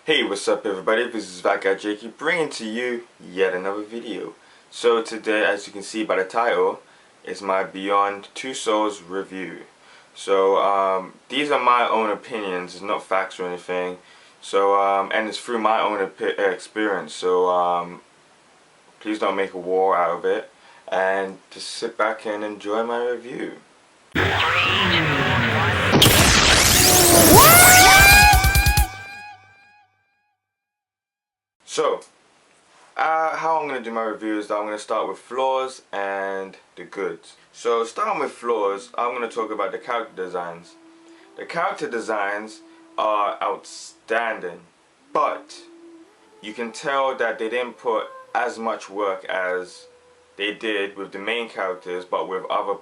Hey, what's up everybody, this is Thatguyjakey bringing to you yet another video. So today, as you can see by the title, is my Beyond Two Souls review. So these are my own opinions, it's not facts or anything. So and it's through my own experience, so please don't make a war out of it, and just sit back and enjoy my review. So, how I'm going to do my review is that I'm going to start with flaws and the goods. So starting with flaws, I'm going to talk about the character designs. The character designs are outstanding, but you can tell that they didn't put as much work as they did with the main characters, but with other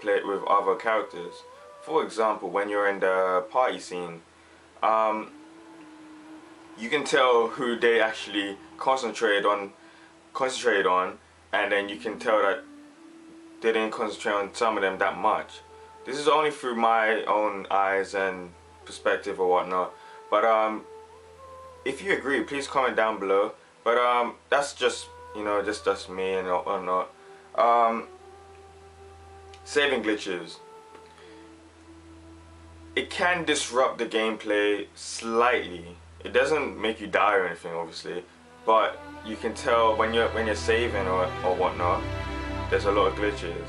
characters. For example, when you're in the party scene, you can tell who they actually concentrated on, and then you can tell that they didn't concentrate on some of them that much. This is only through my own eyes and perspective or whatnot, but if you agree, please comment down below. But that's just, just me and whatnot. Saving glitches, it can disrupt the gameplay slightly. It doesn't make you die or anything, obviously, but you can tell when you're saving or whatnot, there's a lot of glitches.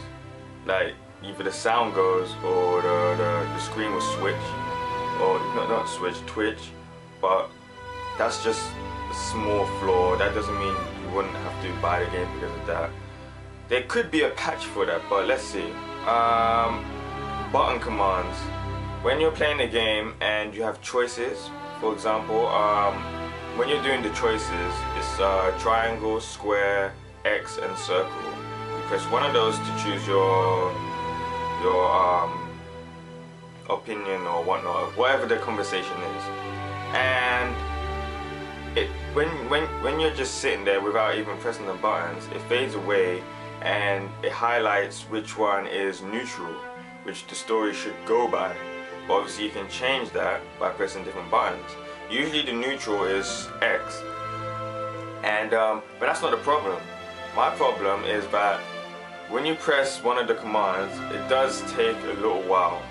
Like either the sound goes or the screen will switch, or not switch, twitch. But that's just a small flaw. That doesn't mean you wouldn't have to buy the game because of that. There could be a patch for that, but let's see. Button commands. When you're playing the game and you have choices, for example, when you're doing the choices, it's triangle, square, X, and circle. You press one of those to choose your opinion or whatnot, whatever the conversation is. And when you're just sitting there without even pressing the buttons, it fades away and it highlights which one is neutral, which the story should go by. But obviously you can change that by pressing different buttons. Usually the neutral is X, and but that's not the problem. My problem is that when you press one of the commands, it does take a little while.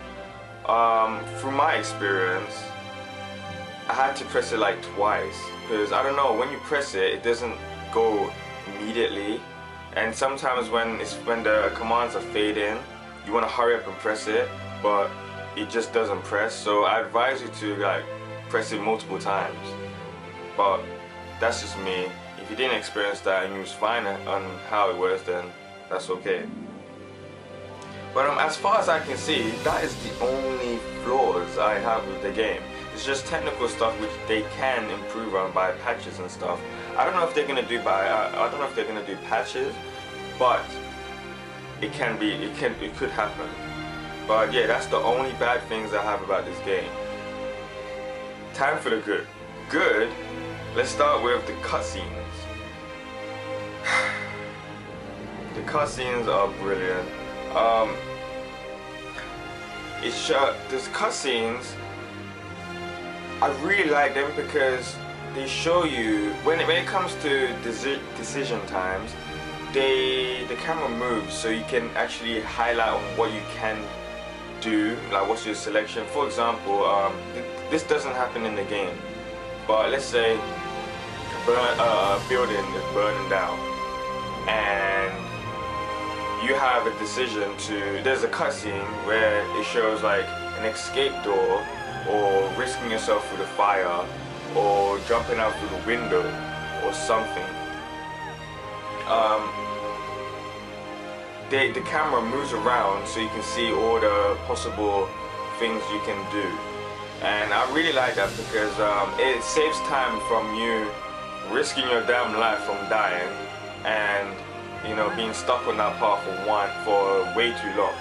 Through my experience, I had to press it like twice, because I don't know, when you press it, it doesn't go immediately, and sometimes when the commands are fading, you want to hurry up and press it, but it just doesn't press. So I advise you to press it multiple times. But that's just me. If you didn't experience that and you was fine on how it was, then that's okay. But as far as I can see, that is the only flaws I have with the game. It's just technical stuff which they can improve on by patches and stuff. I don't know if they're gonna do patches, but it could happen. But yeah, that's the only bad things I have about this game. Time for the good. Good, let's start with the cutscenes. The cutscenes are brilliant. These cutscenes, I really like them because they show you, when it comes to decision times, the camera moves so you can actually highlight on what you can do, like what's your selection. For example, this doesn't happen in the game, but let's say a building is burning down and you have a decision there's a cutscene where it shows like an escape door, or risking yourself through the fire, or jumping out through the window or something. The camera moves around so you can see all the possible things you can do, and I really like that because it saves time from you risking your damn life from dying and being stuck on that path for way too long.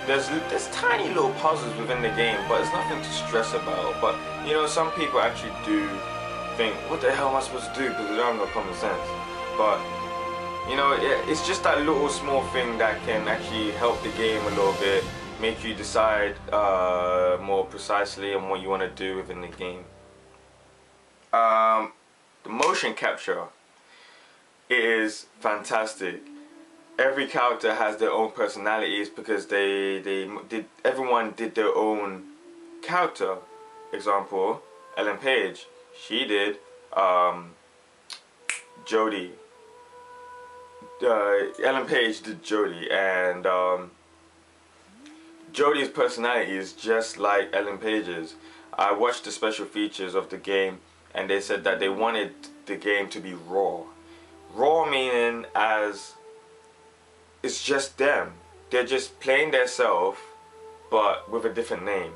There's tiny little puzzles within the game, but it's nothing to stress about. But some people actually do think, what the hell am I supposed to do, because they don't have no common sense. But it's just that little small thing that can actually help the game a little bit, make you decide more precisely on what you want to do within the game. The motion capture is fantastic. Every character has their own personalities because everyone did their own character. Example, Ellen Page, she did Jodie. Ellen Page did Jodie, and Jodie's personality is just like Ellen Page's. I watched the special features of the game, and they said that they wanted the game to be raw. Raw meaning as it's just them. They're just playing their self, but with a different name,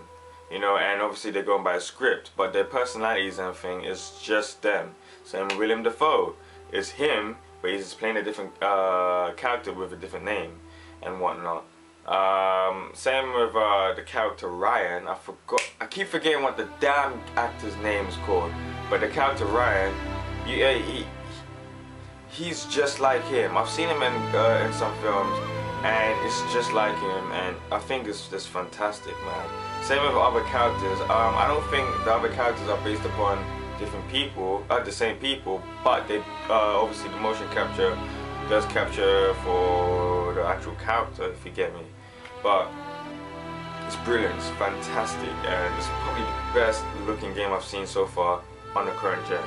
you know. And obviously they're going by a script, but their personalities and everything is just them. Same with William Dafoe. It's him, but he's just playing a different character with a different name and whatnot. Same with the character Ryan. I keep forgetting what the damn actor's name is called, but the character Ryan, he's just like him. I've seen him in some films, and it's just like him, and I think it's just fantastic, man. Same with other characters. I don't think the other characters are based upon different people, the same people, but they obviously the motion capture does capture for the actual character, if you get me. But it's brilliant, it's fantastic, and it's probably the best looking game I've seen so far on the current gen.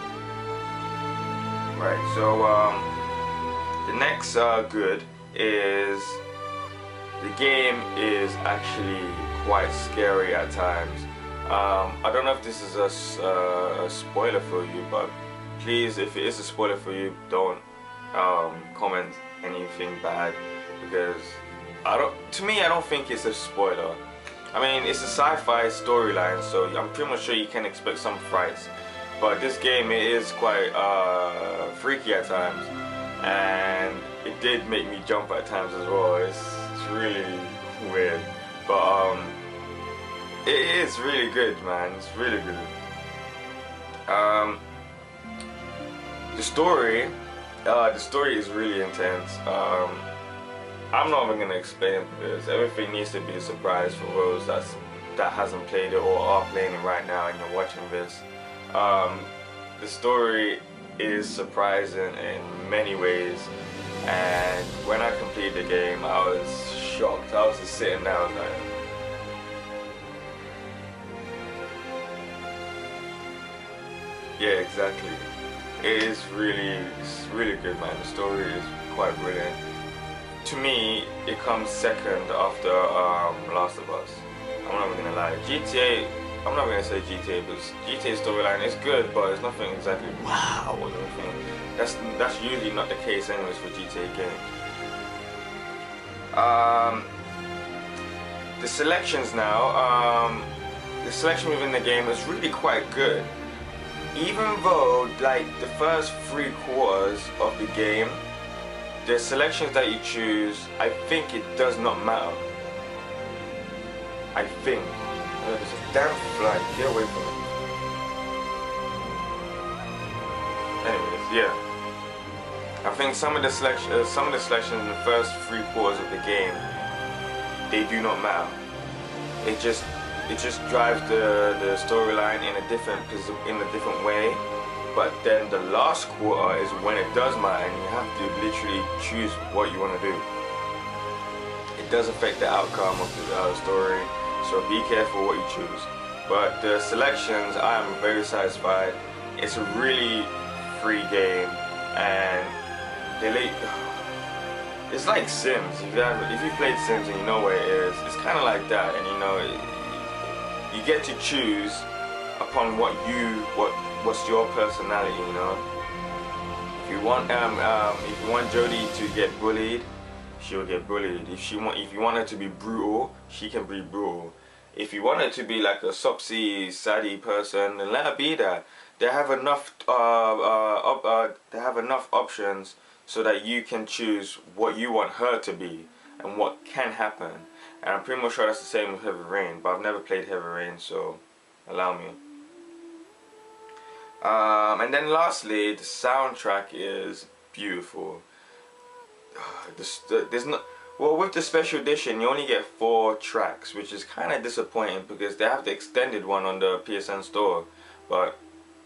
Right, so the next good is the game is actually quite scary at times. I don't know if this is a spoiler for you, but please, if it is a spoiler for you, don't comment anything bad, because to me I don't think it's a spoiler. I mean, it's a sci-fi storyline, so I'm pretty much sure you can expect some frights. But this game, it is quite freaky at times, and it did make me jump at times as well. It's really weird, but it is really good, man. It's really good. The story is really intense. I'm not even gonna explain it because everything needs to be a surprise for those that hasn't played it or are playing it right now and you're watching this. The story is surprising in many ways, and when I completed the game, I was shocked. I was just sitting there, I was like, yeah, exactly. It's really good, man. The story is quite brilliant. To me, it comes second after Last of Us. I'm not even gonna lie. GTA, I'm not gonna say GTA, but GTA storyline is good, but it's nothing exactly wow or anything. That's usually not the case anyways for GTA games. The selections now, the selection within the game is really quite good. Even though like the first 3/4 of the game, the selections that you choose, I think it does not matter. I think. There's a damn fly, get away from it. Anyways, yeah. I think some of the selections in the first 3/4 of the game, they do not matter. It just drives the storyline in a different way. But then the last quarter is when it does matter, and you have to literally choose what you want to do. It does affect the outcome of the story, so be careful what you choose. But the selections, I am very satisfied. It's a really free game, and it's like Sims. If you've played Sims and you know what it is, it's kind of like that, and you know, you get to choose upon what's your personality, you know. If you want Jodie to get bullied, she'll get bullied. If you want her to be brutal, she can be brutal. If you want her to be like a sopsy, saddy person, then let her be that. They have enough options so that you can choose what you want her to be and what can happen. And I'm pretty much sure that's the same with Heavy Rain, but I've never played Heavy Rain, so allow me. And then lastly, the soundtrack is beautiful. Well, with the special edition, you only get 4 tracks, which is kind of disappointing because they have the extended one on the PSN store. But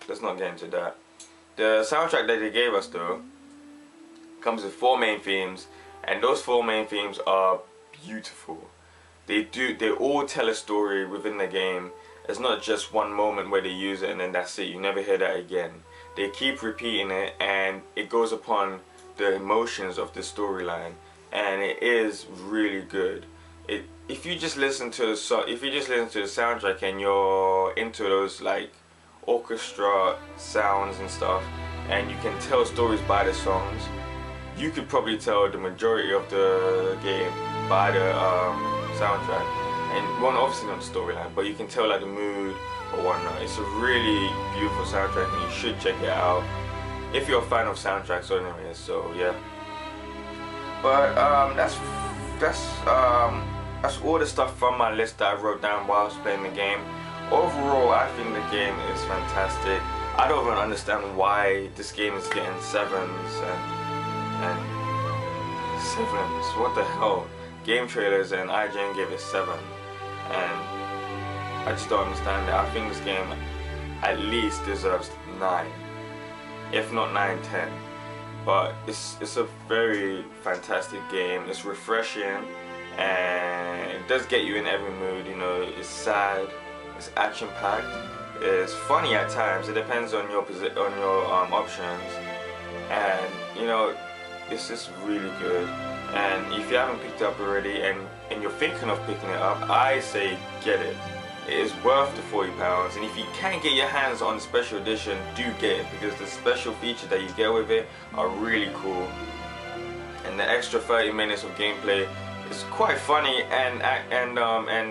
let's not get into that. The soundtrack that they gave us though comes with 4 main themes, and those 4 main themes are beautiful. They all tell a story within the game. It's not just one moment where they use it and then that's it. You never hear that again. They keep repeating it, and it goes upon the emotions of the storyline, and it is really good. If you just listen to the soundtrack and you're into those like orchestra sounds and stuff, and you can tell stories by the songs, you could probably tell the majority of the game by the soundtrack. And well, obviously not the storyline, but you can tell like the mood or whatnot. It's a really beautiful soundtrack, and you should check it out if you're a fan of soundtracks. Anyways, so yeah. But that's all the stuff from my list that I wrote down while I was playing the game. Overall, I think the game is fantastic. I don't even understand why this game is getting 7s and 7s. What the hell? Game trailers and IGN gave it 7, and I just don't understand it. I think this game at least deserves 9, if not 9, 10. But it's a very fantastic game. It's refreshing, and it does get you in every mood. You know, it's sad, it's action packed, it's funny at times. It depends on your options, and you know, this is really good. And if you haven't picked it up already and you're thinking of picking it up, I say get it. It is worth the £40, and if you can't get your hands on the special edition, do get it, because the special features that you get with it are really cool. And the extra 30 minutes of gameplay is quite funny and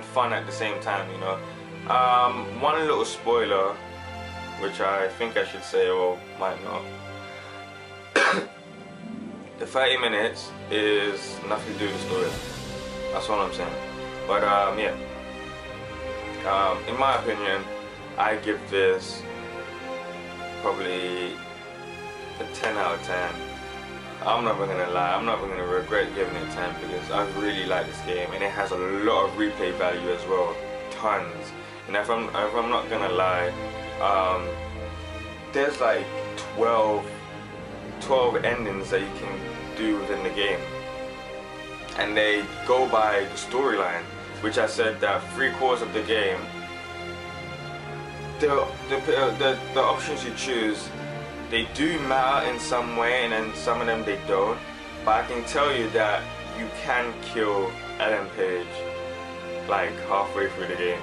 fun at the same time, you know. One little spoiler, which I think I should say or might not. The 30 minutes is nothing to do with the story. That's all I'm saying. But yeah. In my opinion, I give this probably a 10 out of 10. I'm not even gonna lie, I'm not even gonna regret giving it 10, because I really like this game, and it has a lot of replay value as well, tons. And if I'm not gonna lie, there's like 12 endings that you can do within the game, and they go by the storyline, which I said that 3/4 of the game, the options you choose, they do matter in some way, and then some of them they don't. But I can tell you that you can kill Ellen Page like halfway through the game.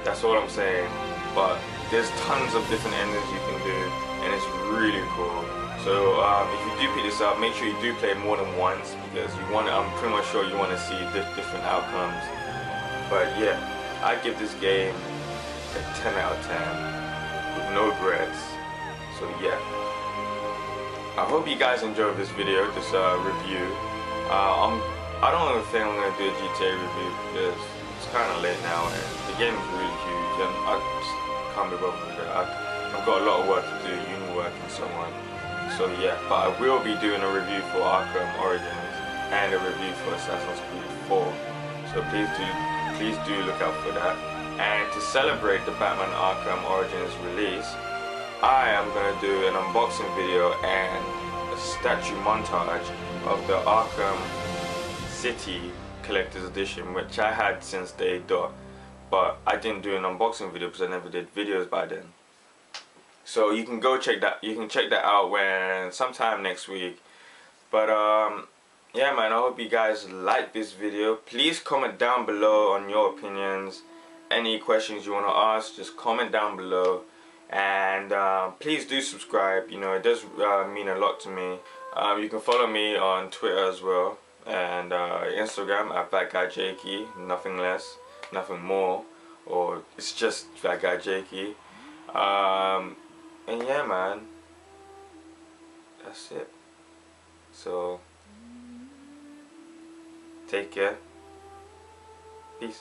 That's all I'm saying. But there's tons of different endings you can do, and it's really cool. So if you do pick this up, make sure you do play more than once, because I'm pretty much sure you want to see different outcomes. But yeah, I give this game a 10 out of 10 with no regrets. So yeah, I hope you guys enjoyed this video, this review. I don't even think I'm going to do a GTA review, because it's kind of late now and the game is really huge, and I just can't be bothered with it. I've got a lot of work to do, uni work and so on. So yeah, but I will be doing a review for Arkham Origins and a review for Assassin's Creed 4. So please do look out for that. And to celebrate the Batman Arkham Origins release, I am going to do an unboxing video and a statue montage of the Arkham City Collector's Edition, which I had since day dot, but I didn't do an unboxing video because I never did videos by then. So you can go check that. You can check that out sometime next week. But yeah, man, I hope you guys like this video. Please comment down below on your opinions. Any questions you want to ask, just comment down below. And please do subscribe. You know, it does mean a lot to me. You can follow me on Twitter as well, and Instagram at Thatguyjakey. Nothing less, nothing more, or it's just Thatguyjakey. And yeah, man, that's it. So take care. Peace.